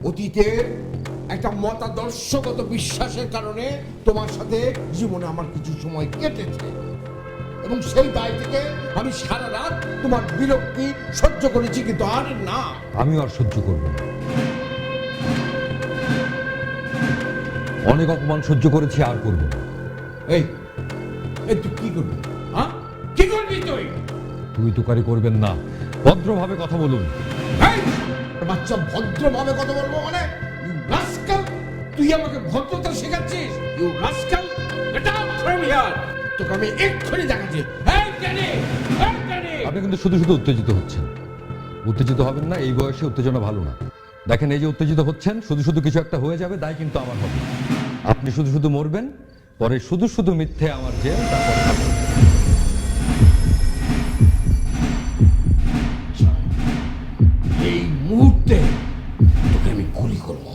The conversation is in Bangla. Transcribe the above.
অতীতের একটা মতাদর্শগত বিশ্বাসের কারণে তোমার সাথে জীবনে আমার কিছু সময় কেটেছে এবং সেই দায় থেকে আমি সারা রাত তোমার বিরক্তি সহ্য করেছি, কিন্তু আর না। আমি আর সহ্য করব না। অনেক অপমান সহ্য করেছি, আর করব না। এই এই তুই কি করবি? হ্যাঁ, কি করবি তুই? তুই তুকারি করবেন না, ভদ্রভাবে কথা বলুন। এই বাচ্চা, ভদ্রভাবে কথা বলবো মানে? ইউ রাস্কাল, তুই আমাকে ভদ্রতা শেখাচ্ছিস? You rascal, get out from here. তোকে আমি এক্ষুনি দেখাচ্ছি। এই ক্যানি, এই ক্যানি। আপনি কিন্তু শুধু শুধু উত্তেজিত হচ্ছেন। উত্তেজিত হবেন না, এই বয়সে উত্তেজনা ভালো না। দেখেন, এই যে উত্তেজিত হচ্ছেন, শুধু শুধু কিছু একটা হয়ে যাবে, দায় কিন্তু আমার হবে। আপনি শুধু শুধু মরবেন, পরে শুধু শুধু মিথ্যে আমার জেল, তারপরে এই মুহূর্তে তোকে আমি গুলি করবো।